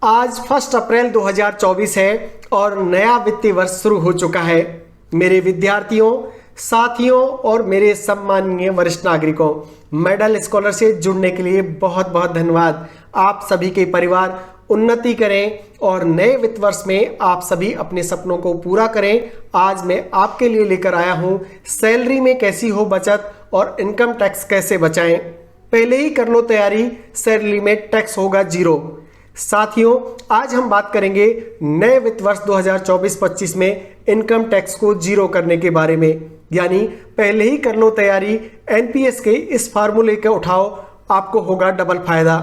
आज 1 अप्रैल 2024 है और नया वित्तीय वर्ष शुरू हो चुका है। मेरे विद्यार्थियों, साथियों और मेरे सम्माननीय वरिष्ठ नागरिकों, मेडल स्कॉलर से जुड़ने के लिए बहुत बहुत धन्यवाद। आप सभी के परिवार उन्नति करें और नए वित्त वर्ष में आप सभी अपने सपनों को पूरा करें। आज मैं आपके लिए लेकर आया हूं सैलरी में कैसी हो बचत और इनकम टैक्स कैसे बचाएं। पहले ही कर लो तैयारी, सैलरी में टैक्स होगा 0। साथियों, आज हम बात करेंगे नए वित्त वर्ष 2024-25 में इनकम टैक्स को 0 करने के बारे में। यानी पहले ही कर लो तैयारी, एनपीएस के इस फार्मूले का उठाओ, आपको होगा डबल फायदा।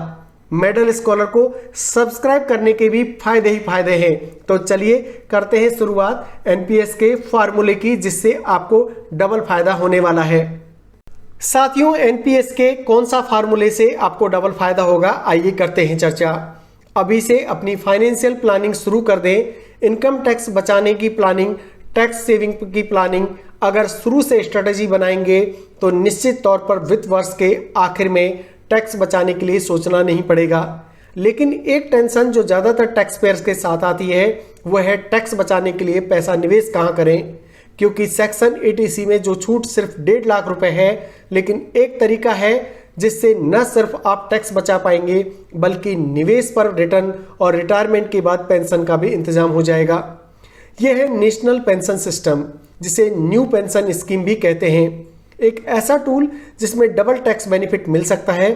मेडल स्कॉलर को सब्सक्राइब करने के भी फायदे ही फायदे हैं। तो चलिए करते हैं शुरुआत एनपीएस के फार्मूले की, जिससे आपको डबल फायदा होने वाला है। साथियों, एनपीएस के कौन सा फार्मूले से आपको डबल फायदा होगा, आइए करते हैं चर्चा। अभी से अपनी फाइनेंशियल प्लानिंग शुरू कर दें। इनकम टैक्स बचाने की प्लानिंग, टैक्स सेविंग की प्लानिंग अगर शुरू से स्ट्रेटजी बनाएंगे तो निश्चित तौर पर वित्त वर्ष के आखिर में टैक्स बचाने के लिए सोचना नहीं पड़ेगा। लेकिन एक टेंशन जो ज़्यादातर टैक्स पेयर्स के साथ आती है वह है टैक्स बचाने के लिए पैसा निवेश कहाँ करें। क्योंकि सेक्शन 80C में जो छूट सिर्फ 1.5 लाख रुपए है, लेकिन एक तरीका है जिससे न सिर्फ आप टैक्स बचा पाएंगे बल्कि निवेश पर रिटर्न और रिटायरमेंट के बाद पेंशन का भी इंतजाम हो जाएगा। यह है नेशनल पेंशन सिस्टम, जिसे न्यू पेंशन स्कीम भी कहते हैं। एक ऐसा टूल जिसमें डबल टैक्स बेनिफिट मिल सकता है।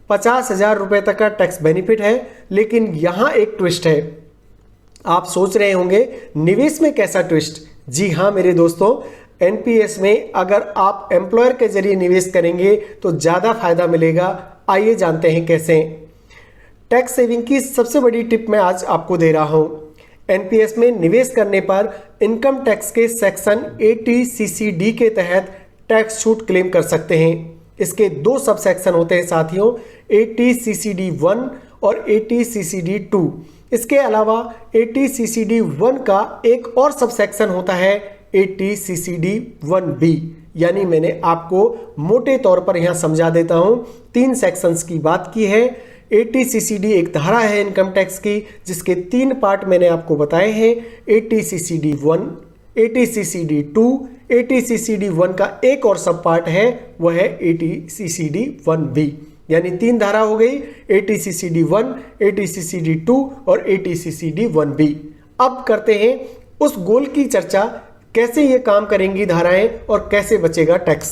50,000 रुपए तक का टैक्स बेनिफिट है, लेकिन यहाँ एक ट्विस्ट है। आप सोच रहे होंगे निवेश में कैसा ट्विस्ट? जी हाँ मेरे दोस्तों, एनपीएस में अगर आप एम्प्लॉयर के जरिए निवेश करेंगे तो ज़्यादा फायदा मिलेगा। आइए जानते हैं कैसे। टैक्स सेविंग की सबसे बड़ी टिप मैं आज आपको दे रहा हूँ। एनपीएस में निवेश करने पर इनकम टैक्स के सेक्शन 80CCD के तहत टैक्स छूट क्लेम कर सकते हैं। इसके 2 सब सेक्शन होते हैं साथियों, 80CCD1 और 80CCD2। इसके अलावा 80CCD1 का एक और सब सेक्शन होता है 80CCD1B। यानी मैंने आपको मोटे तौर पर यहाँ समझा देता हूँ। 3 सेक्शंस की बात की है। 80CCD एक धारा है इनकम टैक्स की, जिसके 3 पार्ट मैंने आपको बताए हैं। 80CCD1, 80CCD2, 80CCD1 का एक और सब पार्ट है, वह है 80CCD1B। यानी 3 धारा हो गई, 80CCD1, 80CCD2 और 80CCD1B। अब करते हैं उस गोल की चर्चा, कैसे ये काम करेंगी धाराएं और कैसे बचेगा टैक्स।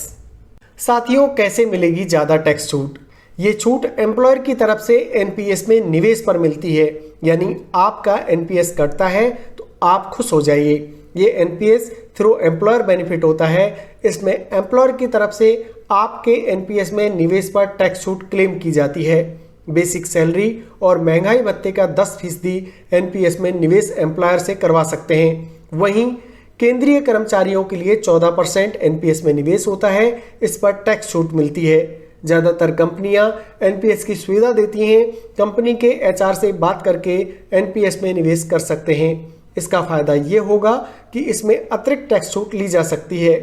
साथियों, कैसे मिलेगी ज़्यादा टैक्स छूट? ये छूट एम्प्लॉयर की तरफ से एनपीएस में निवेश पर मिलती है। यानी आपका एनपीएस कटता है तो आप खुश हो जाइए। ये एनपीएस थ्रू एम्प्लॉयर बेनिफिट होता है। इसमें एम्प्लॉयर की तरफ से आपके एनपीएस में निवेश पर टैक्स छूट क्लेम की जाती है। बेसिक सैलरी और महंगाई भत्ते का 10% एनपीएस में निवेश एम्प्लॉयर से करवा सकते हैं। वहीं केंद्रीय कर्मचारियों के लिए 14% एनपीएस में निवेश होता है। इस पर टैक्स छूट मिलती है। ज़्यादातर कंपनियां एनपीएस की सुविधा देती हैं। कंपनी के एचआर से बात करके एनपीएस में निवेश कर सकते हैं। इसका फायदा ये होगा कि इसमें अतिरिक्त टैक्स छूट ली जा सकती है।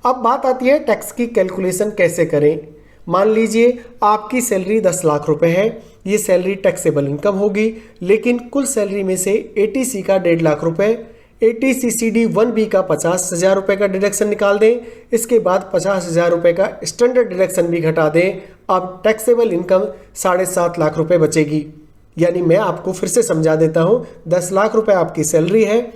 अब बात आती है टैक्स की कैलकुलेशन कैसे करें। मान लीजिए आपकी सैलरी 10 लाख रुपए है। ये सैलरी टैक्सेबल इनकम होगी, लेकिन कुल सैलरी में से 80C का 1.5 लाख रुपए, 80CCD1B का 50,000 रुपए का डिडक्शन निकाल दें। इसके बाद 50,000 रुपए का स्टैंडर्ड डिडक्शन भी घटा दें। अब टैक्सेबल इनकम 7.5 लाख रुपए बचेगी। यानी मैं आपको फिर से समझा देता हूँ। 10 लाख रुपए आपकी सैलरी है।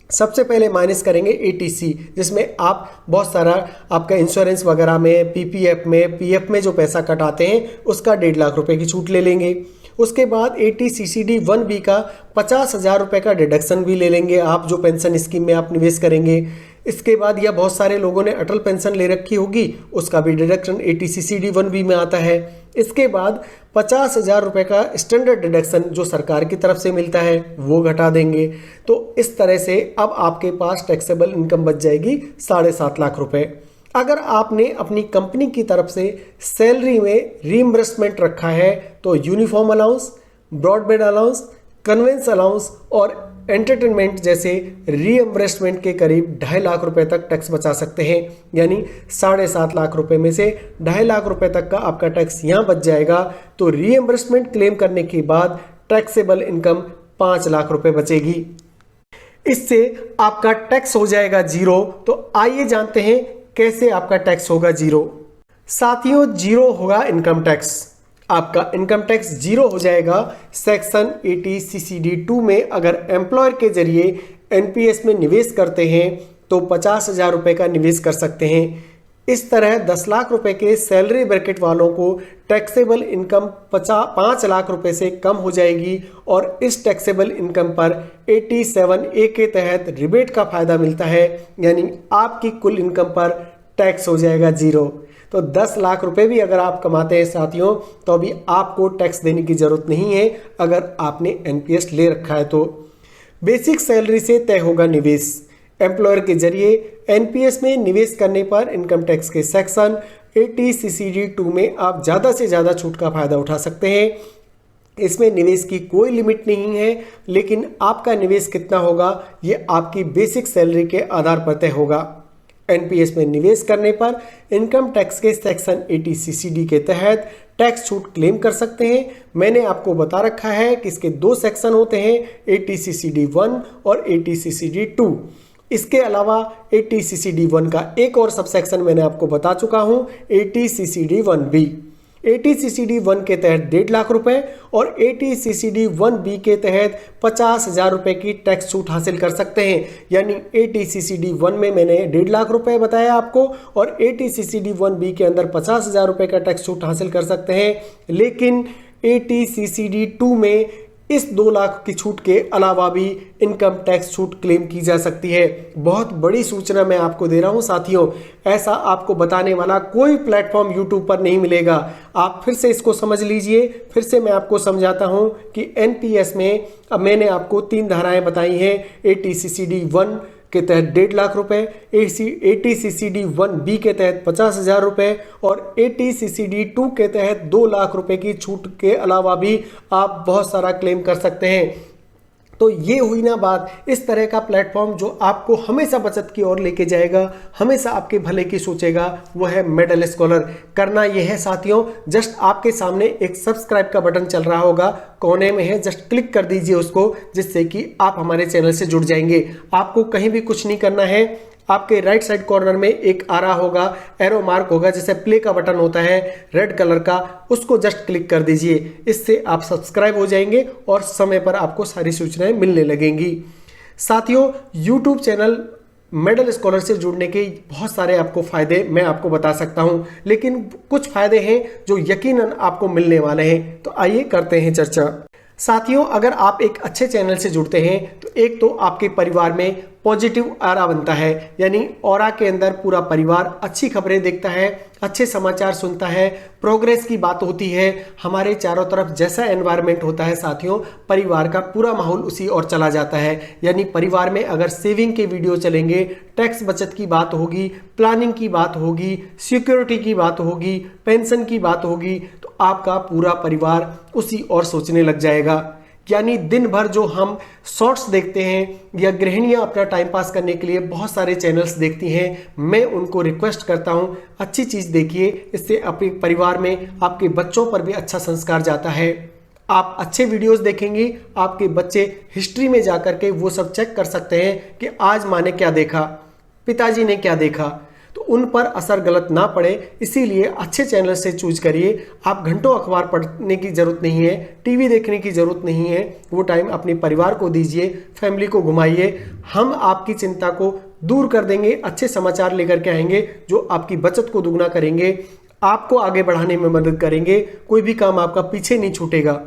सबसे पहले माइनस करेंगे 80C, जिसमें आप बहुत सारा आपका इंश्योरेंस वगैरह में, पीपीएफ में, पीएफ में जो पैसा कटाते हैं उसका 1.5 लाख रुपए की छूट ले लेंगे। उसके बाद 80CCD1B का 50,000 रुपए का डिडक्शन भी ले लेंगे आप, जो पेंशन स्कीम में आप निवेश करेंगे। इसके बाद यह बहुत सारे लोगों ने अटल पेंशन ले रखी होगी, उसका भी डिडक्शन 80CCD1B में आता है। इसके बाद 50,000 रुपए का स्टैंडर्ड डिडक्शन जो सरकार की तरफ से मिलता है वो घटा देंगे। तो इस तरह से अब आपके पास टैक्सेबल इनकम बच जाएगी 7.5 लाख रुपए। अगर आपने अपनी कंपनी की तरफ से सैलरी में रीइंबर्समेंट रखा है तो uniform allowance, broadband allowance, convince allowance और एंटरटेनमेंट जैसे रीएम्बर्समेंट के करीब 2.5 लाख रुपए तक टैक्स बचा सकते हैं। यानी 7.5 लाख रुपए में से 2.5 लाख रुपए तक का आपका टैक्स यहाँ बच जाएगा। तो रीएम्बर्समेंट क्लेम करने के बाद टैक्सेबल इनकम 5 लाख रुपए बचेगी। इससे आपका टैक्स हो जाएगा जीरो। तो आइए जानते हैं कैसे आपका टैक्स होगा जीरो। साथियों, जीरो होगा इनकम टैक्स। आपका इनकम टैक्स जीरो हो जाएगा सेक्शन 80 CCD 2 में। अगर एम्प्लॉयर के जरिए NPS में निवेश करते हैं तो 50,000 रुपये का निवेश कर सकते हैं। इस तरह 10 लाख रुपए के सैलरी ब्रैकेट वालों को टैक्सेबल इनकम 5 लाख रुपए से कम हो जाएगी और इस टैक्सेबल इनकम पर 87A के तहत रिबेट का फायदा मिलता है, यानी आपकी कुल इनकम पर टैक्स हो जाएगा जीरो। तो 10 लाख रुपए भी अगर आप कमाते हैं साथियों तो अभी आपको टैक्स देने की जरूरत नहीं है अगर आपने NPS ले रखा है तो। बेसिक सैलरी से तय होगा निवेश। एम्प्लॉयर के जरिए NPS में निवेश करने पर इनकम टैक्स के सेक्शन 80 CCD 2 में आप ज़्यादा से ज़्यादा छूट का फायदा उठा सकते हैं। इसमें निवेश की कोई लिमिट नहीं है, लेकिन आपका निवेश कितना होगा ये आपकी बेसिक सैलरी के आधार पर तय होगा। NPS में निवेश करने पर इनकम टैक्स के सेक्शन 80 CCD के तहत टैक्स छूट क्लेम कर सकते हैं। मैंने आपको बता रखा है कि इसके 2 सेक्शन होते हैं, 80 CCD 1 और 80 CCD 2। इसके अलावा 80 CCD 1 का एक और सब सेक्शन मैंने आपको बता चुका हूं, 80 CCD 1B। 80 CCD 1 के तहत 1.5 लाख रुपए और 80 CCD 1B के तहत 50,000 रुपए की टैक्स छूट हासिल कर सकते हैं। यानी 80 CCD 1 में मैंने 1.5 लाख रुपए बताया आपको और 80 CCD 1B के अंदर 50,000 रुपए का टैक्स छूट हासिल कर सकते हैं। लेकिन 80 CCD 2 में इस 2 लाख की छूट के अलावा भी इनकम टैक्स छूट क्लेम की जा सकती है। बहुत बड़ी सूचना मैं आपको दे रहा हूं साथियों, ऐसा आपको बताने वाला कोई प्लेटफॉर्म यूट्यूब पर नहीं मिलेगा। आप फिर से इसको समझ लीजिए। फिर से मैं आपको समझाता हूं कि NPS में अब मैंने आपको 3 धाराएं बताई हैं। 80 CCD 1 के तहत 1.5 लाख रुपए, 80 CCD 1B के तहत 50,000 रुपए और 80 CCD 2 के तहत 2 लाख रुपए की छूट के अलावा भी आप बहुत सारा क्लेम कर सकते हैं। तो ये हुई ना बात, इस तरह का प्लेटफॉर्म जो आपको हमेशा बचत की ओर लेके जाएगा, हमेशा आपके भले की सोचेगा, वो है मेडल स्कॉलर। करना ये है साथियों, जस्ट आपके सामने एक सब्सक्राइब का बटन चल रहा होगा, कोने में है, जस्ट क्लिक कर दीजिए उसको, जिससे कि आप हमारे चैनल से जुड़ जाएंगे। आपको कहीं भी कुछ नहीं करना है। आपके राइट साइड कॉर्नर में एक आ रहा होगा, एरो मार्क होगा, जैसे प्ले का बटन होता है रेड कलर का, उसको जस्ट क्लिक कर दीजिए। इससे आप सब्सक्राइब हो जाएंगे और समय पर आपको सारी सूचनाएं मिलने लगेंगी। साथियों, यूट्यूब चैनल मेडल स्कॉलर से जुड़ने के बहुत सारे आपको फायदे मैं आपको बता सकता हूं, लेकिन कुछ फायदे हैं जो यकीनन आपको मिलने वाले हैं। तो आइए करते हैं चर्चा। साथियों, अगर आप एक अच्छे चैनल से जुड़ते हैं तो एक तो आपके परिवार में पॉजिटिव ऑरा बनता है, यानी ऑरा के अंदर पूरा परिवार अच्छी खबरें देखता है, अच्छे समाचार सुनता है, प्रोग्रेस की बात होती है। हमारे चारों तरफ जैसा एनवायरनमेंट होता है साथियों, परिवार का पूरा माहौल उसी ओर चला जाता है। यानी परिवार में अगर सेविंग के वीडियो चलेंगे, टैक्स बचत की बात होगी, प्लानिंग की बात होगी, सिक्योरिटी की बात होगी, पेंशन की बात होगी, तो आपका पूरा परिवार उसी ओर सोचने लग जाएगा। यानी दिन भर जो हम शॉर्ट्स देखते हैं या गृहिणियां अपना टाइम पास करने के लिए बहुत सारे चैनल्स देखती हैं, मैं उनको रिक्वेस्ट करता हूं अच्छी चीज़ देखिए। इससे अपने परिवार में आपके बच्चों पर भी अच्छा संस्कार जाता है। आप अच्छे वीडियोस देखेंगे, आपके बच्चे हिस्ट्री में जाकर के वो सब चेक कर सकते हैं कि आज माँ ने क्या देखा, पिताजी ने क्या देखा, तो उन पर असर गलत ना पड़े, इसीलिए अच्छे चैनल से चूज करिए। आप घंटों अखबार पढ़ने की जरूरत नहीं है, टीवी देखने की जरूरत नहीं है, वो टाइम अपने परिवार को दीजिए, फैमिली को घुमाइए। हम आपकी चिंता को दूर कर देंगे, अच्छे समाचार लेकर के आएंगे जो आपकी बचत को दुगना करेंगे, आपको आगे बढ़ाने में मदद करेंगे, कोई भी काम आपका पीछे नहीं छूटेगा।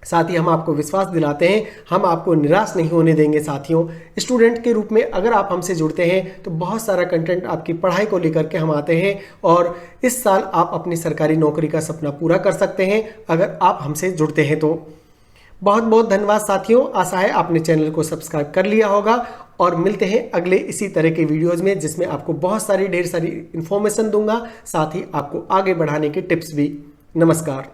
साथ ही हम आपको विश्वास दिलाते हैं, हम आपको निराश नहीं होने देंगे। साथियों, स्टूडेंट के रूप में अगर आप हमसे जुड़ते हैं तो बहुत सारा कंटेंट आपकी पढ़ाई को लेकर के हम आते हैं और इस साल आप अपनी सरकारी नौकरी का सपना पूरा कर सकते हैं अगर आप हमसे जुड़ते हैं तो। बहुत बहुत धन्यवाद साथियों। आशा है आपने चैनल को सब्सक्राइब कर लिया होगा और मिलते हैं अगले इसी तरह के वीडियोज़ में, जिसमें आपको बहुत सारी ढेर सारी इन्फॉर्मेशन दूंगा, साथ ही आपको आगे बढ़ाने के टिप्स भी। नमस्कार।